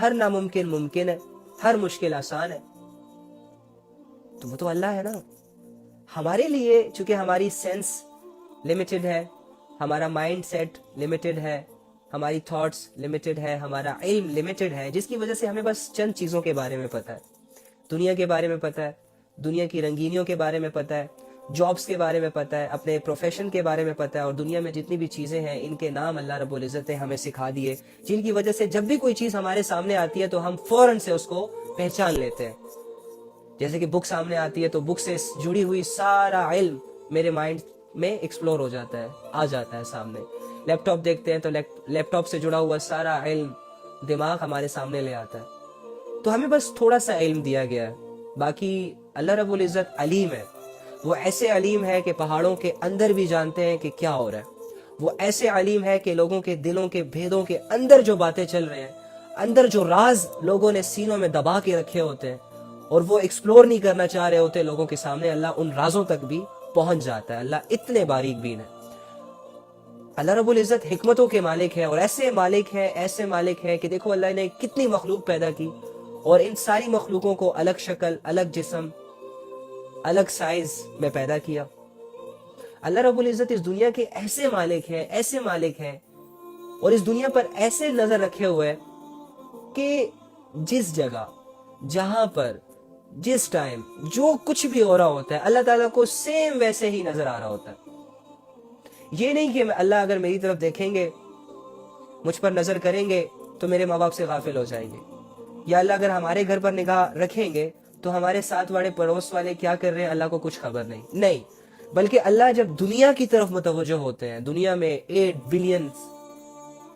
ہر ناممکن ممکن ہے، ہر مشکل آسان ہے، تو وہ تو اللہ ہے نا۔ ہمارے لیے چونکہ ہماری سینس لمیٹڈ ہے، ہمارا مائنڈ سیٹ لمیٹڈ ہے، ہماری تھاٹس لمیٹڈ ہے، ہمارا علم لمیٹڈ ہے، جس کی وجہ سے ہمیں بس چند چیزوں کے بارے میں پتہ ہے، دنیا کے بارے میں پتہ ہے، دنیا کی رنگینیوں کے بارے میں پتہ ہے، جابس کے بارے میں پتہ ہے، اپنے پروفیشن کے بارے میں پتہ ہے، اور دنیا میں جتنی بھی چیزیں ہیں ان کے نام اللہ رب العزت نے ہمیں سکھا دیے، جن کی وجہ سے جب بھی کوئی چیز ہمارے سامنے آتی ہے تو ہم فوراً سے اس کو پہچان لیتے ہیں۔ جیسے کہ بک سامنے آتی ہے تو بک سے جڑی ہوئی سارا علم میرے مائنڈ میں ایکسپلور ہو جاتا ہے، آ جاتا ہے سامنے۔ لیپ ٹاپ دیکھتے ہیں تو لیپ ٹاپ سے جڑا ہوا سارا علم دماغ ہمارے سامنے لے آتا ہے۔ تو ہمیں بس تھوڑا سا علم دیا گیا ہے، باقی اللہ رب العزت علیم ہے۔ وہ ایسے علیم ہے کہ پہاڑوں کے اندر بھی جانتے ہیں کہ کیا ہو رہا ہے، وہ ایسے علیم ہے کہ لوگوں کے دلوں کے بھیدوں کے اندر جو باتیں چل رہے ہیں، اندر جو راز لوگوں نے سینوں میں دبا کے رکھے ہوتے ہیں اور وہ ایکسپلور نہیں کرنا چاہ رہے ہوتے لوگوں کے سامنے، اللہ ان رازوں تک بھی پہنچ جاتا ہے۔ اللہ اتنے باریک بین ہے۔ اللہ رب العزت حکمتوں کے مالک ہے، اور ایسے مالک ہے کہ دیکھو اللہ نے کتنی مخلوق پیدا کی، اور ان ساری مخلوقوں کو الگ شکل، الگ جسم، الگ سائز میں پیدا کیا۔ اللہ رب العزت اس دنیا کے ایسے مالک ہے اور اس دنیا پر ایسے نظر رکھے ہوئے کہ جس جگہ، جہاں پر، جس ٹائم جو کچھ بھی ہو رہا ہوتا ہے اللہ تعالیٰ کو سیم ویسے ہی نظر آ رہا ہوتا ہے۔ یہ نہیں کہ اللہ اگر میری طرف دیکھیں گے، مجھ پر نظر کریں گے تو میرے ماں باپ سے غافل ہو جائیں گے، یا اللہ اگر ہمارے گھر پر نگاہ رکھیں گے تو ہمارے ساتھ والے پڑوس والے کیا کر رہے ہیں اللہ کو کچھ خبر نہیں، بلکہ اللہ جب دنیا کی طرف متوجہ ہوتے ہیں، دنیا میں 8 بلین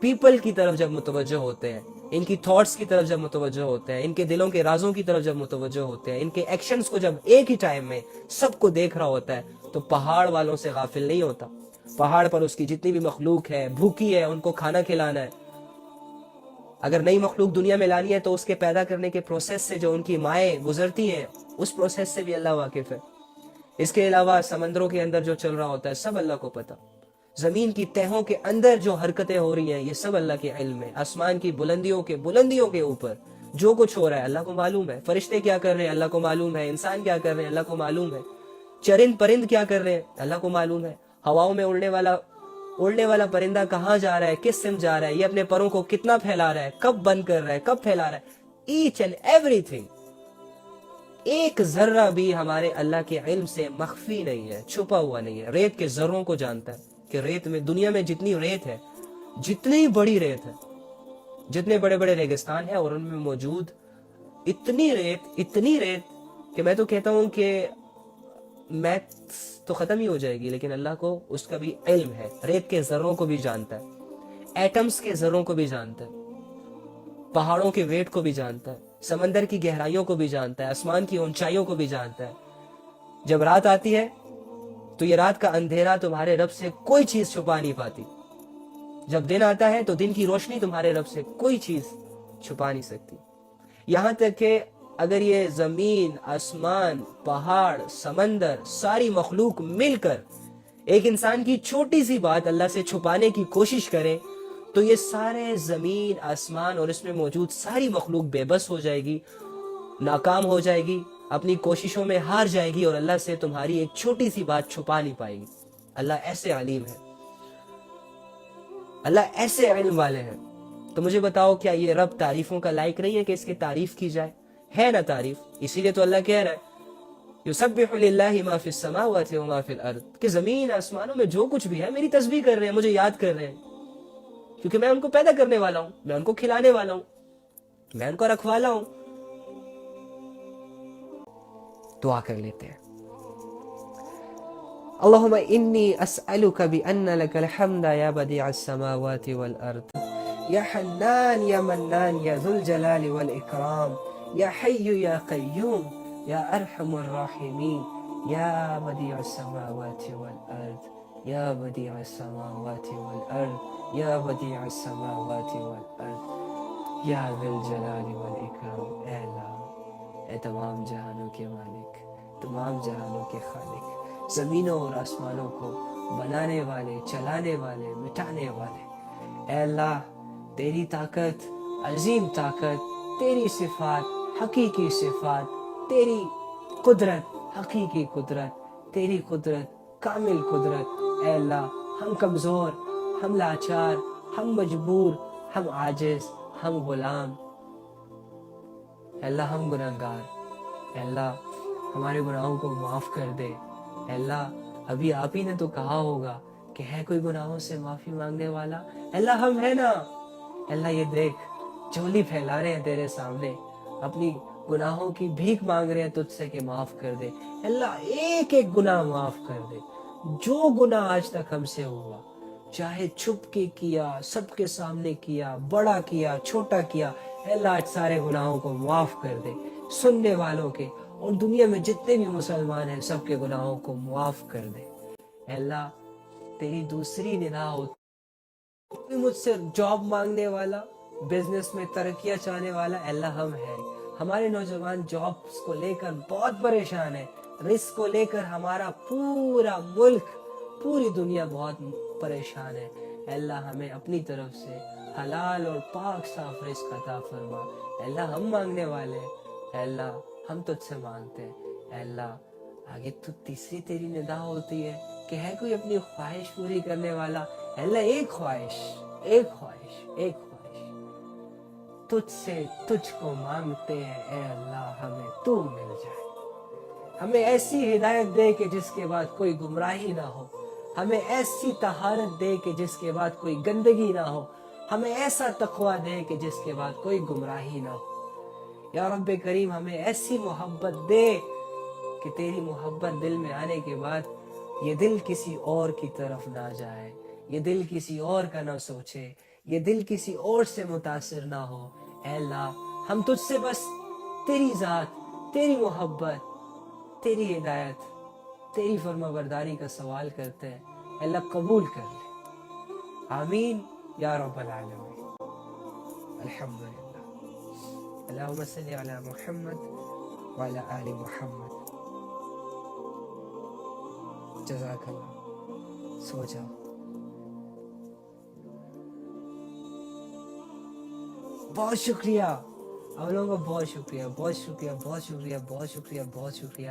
پیپل کی طرف جب متوجہ ہوتے ہیں، ان کی تھاٹس کی طرف جب متوجہ ہوتے ہیں، ان کے دلوں کے رازوں کی طرف جب متوجہ ہوتے ہیں، ان کے ایکشنز کو جب ایک ہی ٹائم میں سب کو دیکھ رہا ہوتا ہے، تو پہاڑ والوں سے غافل نہیں ہوتا۔ پہاڑ پر اس کی جتنی بھی مخلوق ہے، بھوکی ہے، ان کو کھانا کھلانا ہے۔ اگر نئی مخلوق دنیا میں لانی ہے تو اس کے پیدا کرنے کے پروسیس سے جو ان کی مائیں گزرتی ہیں، اس پروسیس سے بھی اللہ واقف ہے۔ اس کے علاوہ سمندروں کے اندر جو چل رہا ہوتا ہے سب اللہ کو پتا۔ زمین کی تہوں کے اندر جو حرکتیں ہو رہی ہیں یہ سب اللہ کے علم ہے۔ آسمان کی بلندیوں کے اوپر جو کچھ ہو رہا ہے اللہ کو معلوم ہے۔ فرشتے کیا کر رہے ہیں اللہ کو معلوم ہے۔ انسان کیا کر رہے ہیں اللہ کو معلوم ہے۔ چرند پرند کیا کر رہے ہیں اللہ کو معلوم ہے۔ ہواؤں میں اڑنے والا پرندہ کہاں جا رہا ہے، کس سمت جا رہا ہے، یہ اپنے پروں کو کتنا پھیلا رہا ہے، کب بند کر رہا ہے، کب پھیلا رہا ہے، ایچ اینڈ ایوری تھنگ، ایک ذرہ بھی ہمارے اللہ کے علم سے مخفی نہیں ہے، چھپا ہوا نہیں ہے۔ ریت کے ذروں کو جانتا ہے کہ ریت میں، دنیا میں جتنی ریت ہے، جتنی بڑی ریت ہے، جتنے بڑے بڑے ریگستان ہیں اور ان میں موجود اتنی ریت کہ میں تو کہتا ہوں کہ میتھس تو ختم ہی ہو جائے گی، لیکن اللہ کو اس کا بھی علم ہے۔ ریت کے ذروں کو بھی جانتا ہے، ایٹمز کے ذروں کو بھی جانتا ہے، پہاڑوں کے ویٹ کو بھی جانتا ہے، سمندر کی گہرائیوں کو بھی جانتا ہے، آسمان کی اونچائیوں کو بھی جانتا ہے۔ جب رات آتی ہے تو یہ رات کا اندھیرا تمہارے رب سے کوئی چیز چھپا نہیں پاتی، جب دن آتا ہے تو دن کی روشنی تمہارے رب سے کوئی چیز چھپا نہیں سکتی۔ یہاں تک کہ اگر یہ زمین، آسمان، پہاڑ، سمندر، ساری مخلوق مل کر ایک انسان کی چھوٹی سی بات اللہ سے چھپانے کی کوشش کرے تو یہ سارے زمین، آسمان اور اس میں موجود ساری مخلوق بے بس ہو جائے گی، ناکام ہو جائے گی، اپنی کوششوں میں ہار جائے گی اور اللہ سے تمہاری ایک چھوٹی سی بات چھپا نہیں پائے گی۔ اللہ ایسے علیم ہے، اللہ ایسے علم والے ہیں۔ تو مجھے بتاؤ کیا یہ رب تعریفوں کا لائق نہیں ہے کہ اس کی تعریف کی جائے؟ ہے نا تعریف، اسی لیے تو اللہ کہہ رہا ہے یسبح للہ ما فی السماوات و ما فی الارض، کہ زمین آسمانوں میں جو کچھ بھی ہے میری تسبیح کر رہے ہیں، مجھے یاد کر رہے ہیں، کیونکہ میں ان کو پیدا کرنے والا ہوں، میں ان کو کھلانے والا ہوں، میں ان کو رکھوالا ہوں۔ دعا کر لیتے ہیں۔ اللہم انی اسألک بأن لک الحمد یا بدیع السماوات والارض یا حنان یا منان یا ذو الجلال والاکرام یا حی یا قیوم یا ارحم الراحمین یا بدیع السماوات والارض یا بدیع السماوات والارض یا بدیع السماوات والارض یا ذو الجلال والاکرام۔ اے اللہ، اے تمام جہانوں کے مالک، تمام جہانوں کے خالق، زمینوں اور آسمانوں کو بنانے والے، چلانے والے، مٹانے والے، اے اللہ تیری طاقت، عظیم طاقت، تیری صفات حقیقی صفات، تیری قدرت حقیقی قدرت، تیری قدرت کامل قدرت۔ اے اللہ ہم کمزور، ہم لاچار، ہم مجبور، ہم عاجز، ہم غلام، اے اللہ ہم گناہگار، اے اللہ ہمارے گناہوں کو معاف کر دے۔ اے اللہ ابھی آپ ہی نے تو کہا ہوگا کہ ہے کوئی گناہوں سے معافی مانگنے والا؟ اے اللہ ہم ہیں نا۔ اے اللہ یہ دیکھ جھولی پھیلا رہے ہیں تیرے سامنے، اپنی گناہوں کی بھیک مانگ رہے ہیں تجھ سے کہ معاف کر دے۔ اے اللہ ایک ایک گناہ معاف کر دے، جو گناہ آج تک ہم سے ہوا، چاہے چھپ کے کیا، سب کے سامنے کیا، بڑا کیا، چھوٹا کیا، اے اللہ آج سارے گناہوں کو معاف کر دے، سننے والوں کے اور دنیا میں جتنے بھی مسلمان ہیں سب کے گناہوں کو معاف کر دے۔ اے اللہ تیری دوسری ندا ہوتی، کوئی مجھ سے جاب مانگنے والا، بزنس میں ترقیاں چاہنے والا، اے اللہ ہم ہیں۔ ہمارے نوجوان جابس کو لے کر بہت پریشان ہیں، رزق کو لے کر ہمارا پورا ملک، پوری دنیا بہت پریشان ہے۔ اے اللہ ہمیں اپنی طرف سے حلال اور پاک صاف رزق عطا فرما۔ اے اللہ ہم مانگنے والے ہیں، اے اللہ ہم تجھ سے مانگتے ہیں۔ اے اللہ آگے تو تیسری تیری ندا ہوتی ہے کہ ہے کوئی اپنی خواہش پوری کرنے والا؟ اے اللہ ایک خواہش، ایک خواہش، ایک خواہش، تجھ سے تجھ کو مانگتے ہیں، اے اللہ ہمیں تو مل جائے۔ ہمیں ایسی ہدایت دے کہ جس کے بعد کوئی گمراہی نہ ہو، ہمیں ایسی طہارت دے کہ جس کے بعد کوئی گندگی نہ ہو، ہمیں ایسا تقوی دے کہ جس کے بعد کوئی گمراہی نہ ہو۔ یا رب کریم ہمیں ایسی محبت دے کہ تیری محبت دل میں آنے کے بعد یہ دل کسی اور کی طرف نہ جائے، یہ دل کسی اور کا نہ سوچے، یہ دل کسی اور سے متاثر نہ ہو۔ اے اللہ ہم تجھ سے بس تیری ذات، تیری محبت، تیری ہدایت، تیری فرما برداری کا سوال کرتے ہیں، اے اللہ قبول کر لے۔ آمین یا رب العالمین۔ الحمدللہ۔ اللہم صلی علی محمد وعلی آل محمد۔ جزاک اللہ۔ سو جاؤ۔ بہت شکریہ آپ لوگوں کا، بہت شکریہ، بہت شکریہ، بہت شکریہ، بہت شکریہ، بہت شکریہ۔